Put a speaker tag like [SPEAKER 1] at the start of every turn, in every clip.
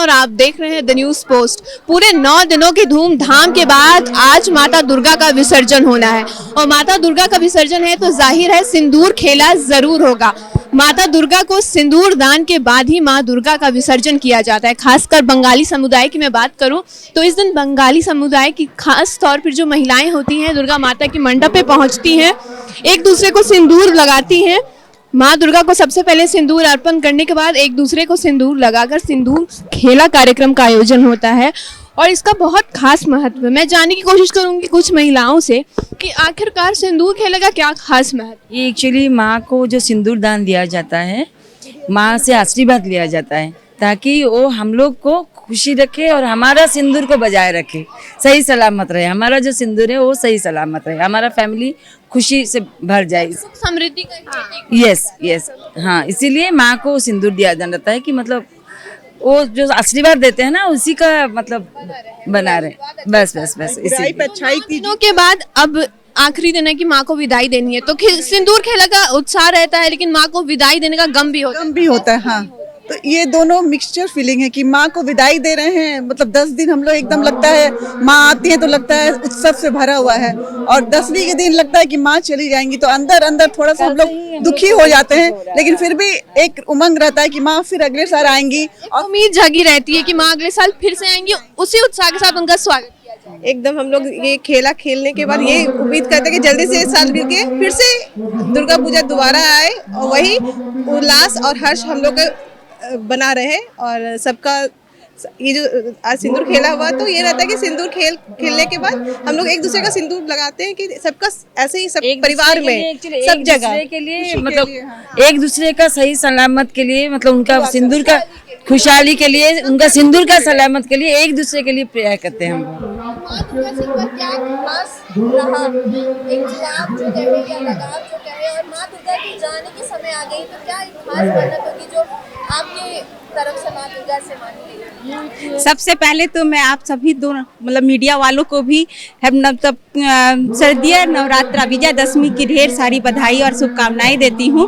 [SPEAKER 1] और आप देख रहे हैं द न्यूज पोस्ट। पूरे 9 दिनों की धूमधाम के बाद आज माता दुर्गा का विसर्जन होना है और माता दुर्गा का विसर्जन है तो जाहिर है सिंदूर खेला जरूर होगा। माता दुर्गा को सिंदूर दान के बाद ही माँ दुर्गा का विसर्जन किया जाता है। खासकर बंगाली समुदाय की मैं बात करूं तो इस दिन बंगाली समुदाय की खास तौर पर जो महिलाएं होती हैं दुर्गा माता की मंडप पे पहुंचती हैं, एक दूसरे को सिंदूर लगाती हैं। माँ दुर्गा को सबसे पहले सिंदूर अर्पण करने के बाद एक दूसरे को सिंदूर लगाकर सिंदूर खेला कार्यक्रम का आयोजन होता है और इसका बहुत खास महत्व है। मैं जानने की कोशिश करूंगी कुछ महिलाओं से कि आखिरकार सिंदूर खेले का क्या खास महत्व।
[SPEAKER 2] ये एक्चुअली माँ को जो सिंदूर दान दिया जाता है, माँ से आशीर्वाद लिया जाता है ताकि वो हम लोग को खुशी रखे और हमारा सिंदूर को बजाय रखे, सही सलामत रहे। हमारा जो सिंदूर है वो सही सलामत रहे, हमारा फैमिली खुशी से भर जाए,
[SPEAKER 1] समृद्धि का।
[SPEAKER 2] यस हाँ, इसीलिए माँ को सिंदूर दिया जाता है कि मतलब वो जो आशीर्वाद देते हैं ना उसी का मतलब बना रहे। बस
[SPEAKER 1] अच्छाई दिनों के बाद अब आखिरी दिन है कि माँ को विदाई देनी है तो सिंदूर खेला का उत्साह रहता है लेकिन माँ को विदाई देने का गम भी होता है।
[SPEAKER 3] हाँ, तो ये दोनों मिक्सचर फीलिंग है कि माँ को विदाई दे रहे हैं। मतलब 10 दिन हम लोग एकदम लगता है माँ आती है तो लगता है उत्सव से भरा हुआ है और 10वीं के दिन लगता है कि माँ चली जाएंगी तो अंदर अंदर थोड़ा सा हम लोग दुखी हो जाते हैं, लेकिन फिर भी एक उमंग रहता है कि माँ फिर अगले साल आएंगी
[SPEAKER 1] और उम्मीद जगी रहती है कि माँ अगले साल फिर से आएंगी। उसी उत्साह के साथ उनका स्वागत
[SPEAKER 4] एकदम हम लोग ये खेला खेलने के बाद ये उम्मीद करते हैं कि जल्दी से इस साल बीत के फिर से दुर्गा पूजा दोबारा आए और वही उल्लास और हर्ष हम लोग बना रहे और सबका ये जो आज सिंदूर खेला हुआ तो ये रहता है कि सिंदूर खेलने के बाद हम लोग एक दूसरे का सिंदूर लगाते हैं कि सबका ऐसे ही सब परिवार में सब जगह
[SPEAKER 2] के लिए मतलब एक दूसरे का सही सलामत के लिए मतलब उनका सिंदूर का खुशहाली के लिए, उनका सिंदूर का सलामत के लिए एक दूसरे के लिए प्रेयर करते हैं हम
[SPEAKER 5] सबसे पहले तो मैं आप सभी दोनों मतलब मीडिया वालों को भी मतलब शारदीय नवरात्रा विजयदशमी की ढेर सारी बधाई और शुभकामनाएं देती हूँ।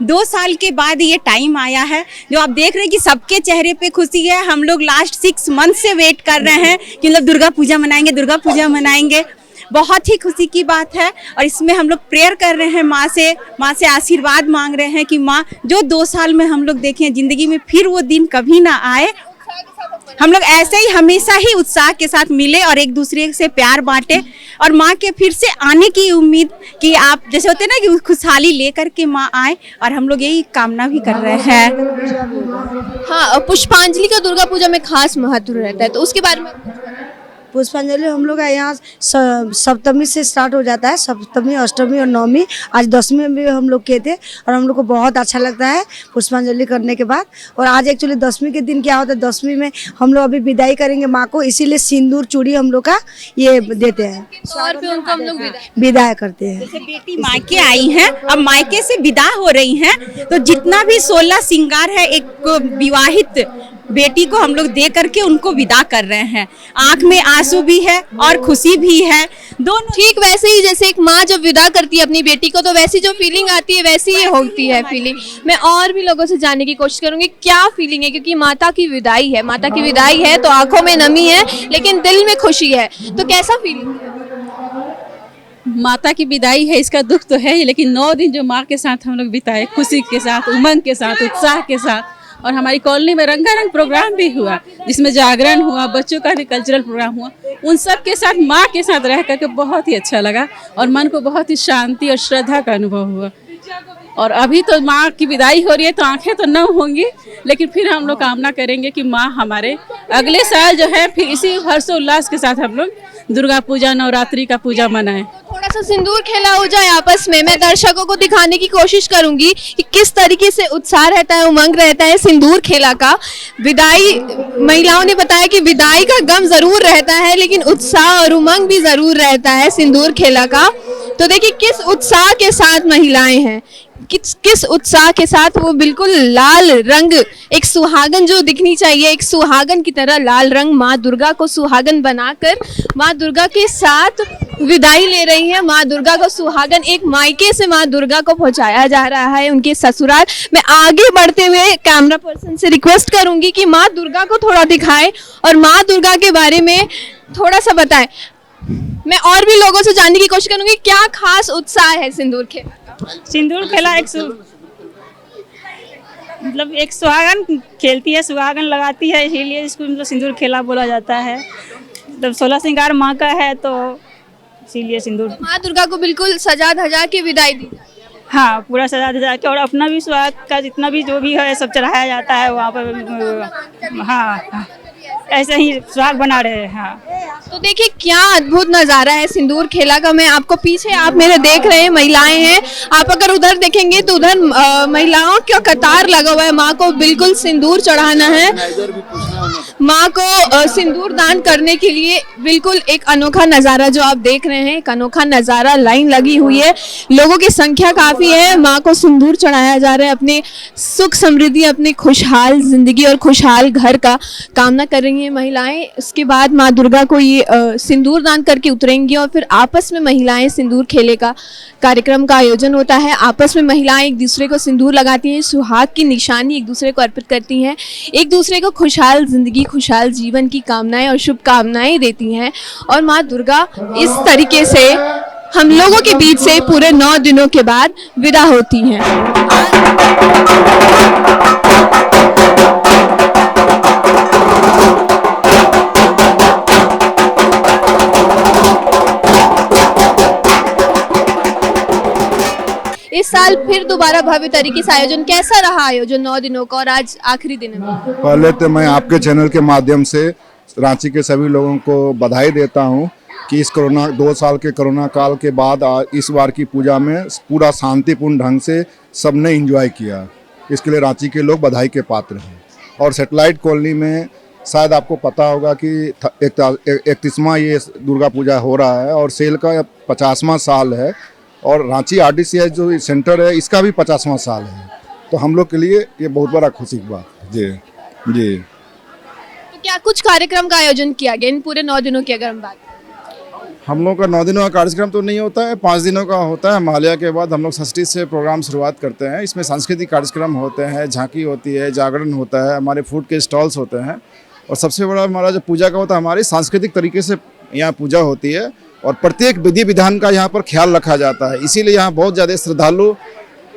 [SPEAKER 5] 2 साल के बाद ये टाइम आया है जो आप देख रहे हैं कि सबके चेहरे पे खुशी है। हम लोग लास्ट 6 मंथ से वेट कर रहे हैं कि मतलब दुर्गा पूजा मनाएंगे। बहुत ही खुशी की बात है और इसमें हम लोग प्रेयर कर रहे हैं, माँ से आशीर्वाद मांग रहे हैं कि माँ जो 2 साल में हम लोग देखे हैं जिंदगी में फिर वो दिन कभी ना आए। हम लोग ऐसे ही हमेशा ही उत्साह के साथ मिले और एक दूसरे से प्यार बांटे और माँ के फिर से आने की उम्मीद कि आप जैसे होते हैं ना कि खुशहाली लेकर के माँ आए और हम लोग यही कामना भी कर रहे हैं।
[SPEAKER 1] हाँ, पुष्पांजलि का दुर्गा पूजा में खास महत्व रहता है तो उसके बारे में।
[SPEAKER 6] पुष्पांजलि हम लोग यहाँ सप्तमी से स्टार्ट हो जाता है, सप्तमी अष्टमी और नवमी। आज 10वीं में भी हम लोग किए थे और हम लोग को बहुत अच्छा लगता है पुष्पांजलि करने के बाद। और आज एक्चुअली 10वीं के दिन क्या होता है, 10वीं में हम लोग अभी विदाई करेंगे माँ को, इसीलिए सिंदूर चूड़ी हम लोग का ये देते हैं
[SPEAKER 1] और पे उनको हम लोग
[SPEAKER 6] विदाई करते हैं।
[SPEAKER 5] जैसे बेटी मायके आई हैं अब मायके से विदा हो रही हैं तो जितना भी 16 श्रृंगार है एक विवाहित बेटी को हम लोग दे करके उनको विदा कर रहे हैं। आंख में आंसू भी है और खुशी भी है, दोनों।
[SPEAKER 1] ठीक वैसे ही जैसे एक माँ जब विदा करती है अपनी बेटी को तो वैसी जो फीलिंग आती है वैसी ही होती है फीलिंग। मैं और भी लोगों से जानने की कोशिश करूंगी क्या फीलिंग है, क्योंकि माता की विदाई है तो आंखों में नमी है लेकिन दिल में खुशी है, तो कैसा फीलिंग है?
[SPEAKER 7] माता की विदाई है इसका दुख तो है ही, लेकिन 9 दिन जो माँ के साथ हम लोग बिताए खुशी के साथ, उमंग के साथ, उत्साह के साथ। और हमारी कॉलोनी में रंगारंग प्रोग्राम भी हुआ जिसमें जागरण हुआ, बच्चों का भी कल्चरल प्रोग्राम हुआ। उन सब के साथ माँ के साथ रह करके बहुत ही अच्छा लगा और मन को बहुत ही शांति और श्रद्धा का अनुभव हुआ। और अभी तो माँ की विदाई हो रही है तो आंखें तो न होंगी, लेकिन फिर हम लोग कामना करेंगे कि माँ हमारे अगले साल जो है फिर इसी हर्षोल्लास के साथ हम लोग दुर्गा पूजा नवरात्रि का पूजा मनाएं।
[SPEAKER 1] थोड़ा सा सिंदूर खेला हो जाए आपस में। मैं दर्शकों को दिखाने की कोशिश करूंगी कि किस तरीके से उत्साह रहता है, उमंग रहता है सिंदूर खेला का। विदाई, महिलाओं ने बताया कि विदाई का गम जरूर रहता है लेकिन उत्साह और उमंग भी जरूर रहता है सिंदूर खेला का। तो देखिए किस उत्साह के साथ महिलाएं हैं। किस उत्साह के साथ वो बिल्कुल लाल रंग, एक सुहागन जो दिखनी चाहिए, एक सुहागन की तरह लाल रंग माँ दुर्गा को सुहागन बनाकर माँ दुर्गा के साथ विदाई ले रही है। माँ दुर्गा को सुहागन एक मायके से माँ दुर्गा को पहुंचाया जा रहा है उनके ससुराल। मैं आगे बढ़ते हुए कैमरा पर्सन से रिक्वेस्ट करूंगी कि माँ दुर्गा को थोड़ा दिखाएं और माँ दुर्गा के बारे में थोड़ा सा बताएं। मैं और भी लोगों से जानने की कोशिश करूंगी क्या खास उत्साह है सिंदूर खेला का।
[SPEAKER 8] सिंदूर खेला मतलब एक सुहागन खेलती है, सुहागन लगाती है, इसीलिए इसको मतलब सिंदूर खेला बोला जाता है। मतलब 16 श्रृंगार माँ का है तो इसीलिए सिंदूर। माँ
[SPEAKER 1] दुर्गा को बिल्कुल सजा धजा के विदाई दी,
[SPEAKER 8] हाँ पूरा सजा धजा के, और अपना भी सुहाग का जितना भी जो भी है सब चढ़ाया जाता है वहाँ पर। हाँ ऐसे ही सुहाग बना रहे हैं। हाँ
[SPEAKER 1] तो देखिए क्या अद्भुत नज़ारा है सिंदूर खेला का। मैं आपको पीछे आप मेरे देख रहे हैं महिलाएं हैं, आप अगर उधर देखेंगे तो उधर महिलाओं का कतार लगा हुआ है। माँ को बिल्कुल सिंदूर चढ़ाना है, माँ को सिंदूर दान करने के लिए बिल्कुल एक अनोखा नज़ारा जो आप देख रहे हैं, एक अनोखा नज़ारा। लाइन लगी हुई है, लोगों की संख्या काफ़ी है, माँ को सिंदूर चढ़ाया जा रहा है। अपने सुख समृद्धि, अपने खुशहाल जिंदगी और खुशहाल घर का कामना कर रही हैं महिलाएं। उसके बाद माँ दुर्गा को ये सिंदूर दान करके उतरेंगी और फिर आपस में महिलाएं सिंदूर खेले का कार्यक्रम का आयोजन होता है। आपस में महिलाएं एक दूसरे को सिंदूर लगाती हैं, सुहाग की निशानी एक दूसरे को अर्पित करती हैं, एक दूसरे को खुशहाल जिंदगी, खुशहाल जीवन की कामनाएं और शुभकामनाएं देती हैं। और माँ दुर्गा इस तरीके से हम लोगों के बीच से पूरे 9 दिनों के बाद विदा होती हैं। इस साल फिर दोबारा भव्य तरीके से आयोजन, कैसा रहा आयोजन 9 दिनों का और आज आखिरी दिन है?
[SPEAKER 9] पहले तो मैं आपके चैनल के माध्यम से रांची के सभी लोगों को बधाई देता हूं कि इस 2 साल के कोरोना काल के बाद इस बार की पूजा में पूरा शांतिपूर्ण ढंग से सबने एंजॉय किया। इसके लिए रांची के लोग बधाई के पात्र हैं। और सेटेलाइट कॉलोनी में शायद आपको पता होगा कि 31वां ये दुर्गा पूजा हो रहा है और सेल का 50वां साल है और रांची RDCI जो सेंटर है इसका भी 50वां साल है। तो हम लोग के लिए ये बहुत बड़ा खुशी की बात है। जी जी।
[SPEAKER 1] तो क्या कुछ कार्यक्रम का आयोजन किया गया इन पूरे 9 दिनों की अगर हम बात?
[SPEAKER 9] हम लोग का 9 दिनों का कार्यक्रम तो नहीं होता है, 5 दिनों का होता है। महालया के बाद हम लोग षष्ठी से प्रोग्राम शुरुआत करते हैं। इसमें सांस्कृतिक कार्यक्रम होते हैं, झांकी होती है, जागरण होता है, हमारे फूड के स्टॉल्स होते हैं और सबसे बड़ा हमारा जो पूजा का होता है, हमारी सांस्कृतिक तरीके से यहाँ पूजा होती है और प्रत्येक विधि विधान का यहाँ पर ख्याल रखा जाता है। इसीलिए यहाँ बहुत ज़्यादा श्रद्धालु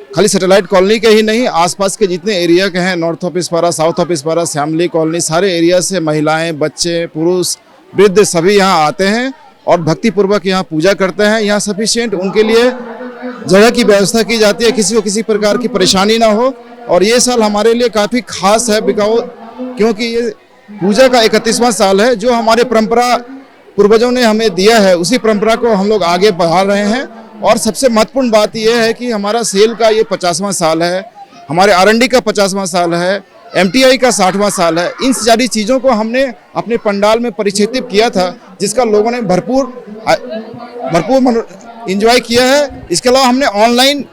[SPEAKER 9] खाली सैटेलाइट कॉलोनी के ही नहीं, आसपास के जितने एरिया के हैं, north of Ispara, south of Ispara, Shyamli colony, सारे एरिया से महिलाएं, बच्चे, पुरुष, वृद्ध सभी यहाँ आते हैं और भक्तिपूर्वक यहाँ पूजा करते हैं। यहाँ सफिशिएंट उनके लिए जगह की व्यवस्था की जाती है, किसी को किसी प्रकार की परेशानी ना हो। और ये साल हमारे लिए काफ़ी खास है क्योंकि ये पूजा का 31वां साल है। जो हमारे परंपरा पूर्वजों ने हमें दिया है उसी परंपरा को हम लोग आगे बढ़ा रहे हैं। और सबसे महत्वपूर्ण बात यह है कि हमारा सेल का ये 50वां साल है, हमारे R&D का 50वां साल है, MTI का 60वां साल है। इन सारी चीज़ों को हमने अपने पंडाल में परिक्षेपित किया था जिसका लोगों ने भरपूर इंजॉय किया है। इसके अलावा हमने ऑनलाइन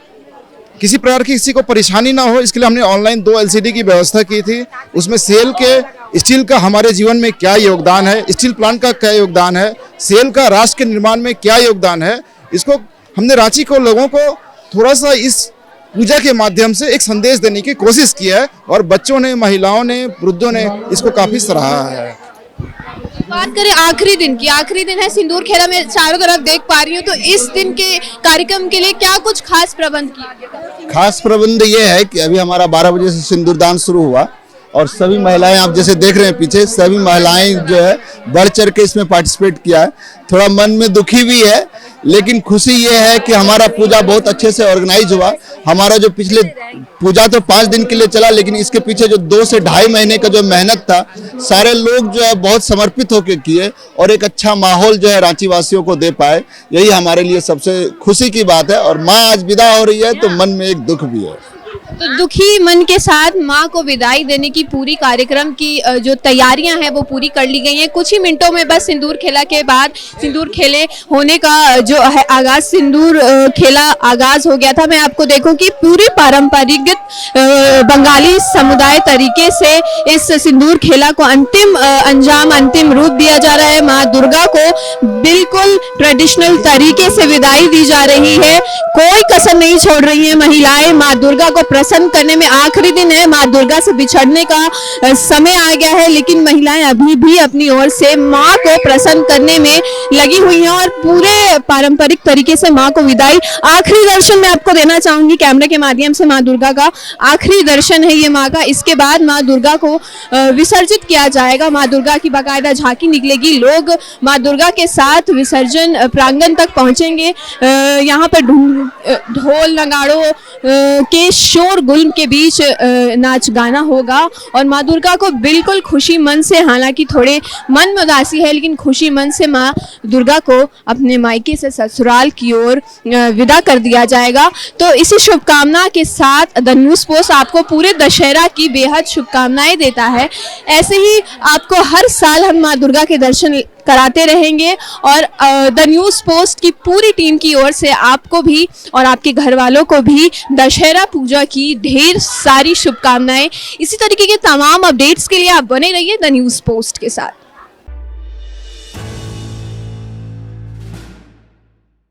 [SPEAKER 9] किसी प्रकार की किसी को परेशानी ना हो इसके लिए हमने ऑनलाइन 2 LCD की व्यवस्था की थी। उसमें सेल के स्टील का हमारे जीवन में क्या योगदान है, स्टील प्लांट का क्या योगदान है, सेल का राष्ट्र के निर्माण में क्या योगदान है, इसको हमने रांची को लोगों को थोड़ा सा इस पूजा के माध्यम से एक संदेश देने की कोशिश की है और बच्चों ने, महिलाओं ने, वृद्धों ने इसको काफ़ी सराहा है।
[SPEAKER 1] बात करें आखिरी दिन की, आखिरी दिन है सिंदूर खेला, मैं चारों तरफ देख पा रही हूँ। तो इस दिन के कार्यक्रम के लिए क्या कुछ खास प्रबंध किया?
[SPEAKER 10] खास प्रबंध ये है कि अभी हमारा 12 बजे से सिंदूर दान शुरू हुआ और सभी महिलाएं, आप जैसे देख रहे हैं पीछे, सभी महिलाएं जो है बढ़ चढ़ के इसमें पार्टिसिपेट किया है। थोड़ा मन में दुखी भी है लेकिन खुशी ये है कि हमारा पूजा बहुत अच्छे से ऑर्गेनाइज हुआ। हमारा जो पिछले पूजा तो 5 दिन के लिए चला लेकिन इसके पीछे जो 2 से ढाई महीने का जो मेहनत था, सारे लोग जो है बहुत समर्पित होकर किए और एक अच्छा माहौल जो है रांची वासियों को दे पाए। यही हमारे लिए सबसे खुशी की बात है। और माँ आज विदा हो रही है तो मन में एक दुख भी है।
[SPEAKER 1] तो दुखी मन के साथ माँ को विदाई देने की पूरी कार्यक्रम की जो तैयारियां हैं वो पूरी कर ली गई हैं। कुछ ही मिनटों में बस सिंदूर खेला के बाद सिंदूर खेले होने का जो है आगाज, सिंदूर खेला आगाज हो गया था। मैं आपको देखूं कि पूरी पारंपरिक बंगाली समुदाय तरीके से इस सिंदूर खेला को अंतिम अंजाम, अंतिम रूप दिया जा रहा है। माँ दुर्गा को बिल्कुल ट्रेडिशनल तरीके से विदाई दी जा रही है, कोई कसर नहीं छोड़ रही है महिलाएं। माँ दुर्गा को प्रसन्न करने में आखिरी दिन है, माँ दुर्गा से बिछड़ने का समय आ गया है, लेकिन महिलाएं अभी भी अपनी ओर से माँ को प्रसन्न करने में लगी हुई हैं और पूरे पारंपरिक तरीके से माँ को विदाई, आखिरी दर्शन मैं आपको देना चाहूंगी कैमरे के माध्यम से। माँ दुर्गा का आखिरी दर्शन है ये माँ का। इसके बाद माँ दुर्गा को विसर्जित किया जाएगा। माँ दुर्गा की बाकायदा झांकी निकलेगी, लोग माँ दुर्गा के साथ विसर्जन प्रांगण तक पहुंचेंगे। यहाँ पर ढोल नगाड़ों के शोर गुल के बीच नाच गाना होगा और माँ दुर्गा को बिल्कुल खुशी मन से, हालांकि थोड़े मन में उदासी है, लेकिन खुशी मन से माँ दुर्गा को अपने मायके से ससुराल की ओर विदा कर दिया जाएगा। तो इसी शुभकामना के साथ द न्यूज़ पोस्ट आपको पूरे दशहरा की बेहद शुभकामनाएं देता है। ऐसे ही आपको हर साल हम माँ दुर्गा के दर्शन कराते रहेंगे और द न्यूज़ पोस्ट की पूरी टीम की ओर से आपको भी और आपके घर वालों को भी दशहरा पूजा की ढेर सारी शुभकामनाएं। इसी तरीके के तमाम अपडेट्स के लिए आप बने रहिए द न्यूज़ पोस्ट के साथ।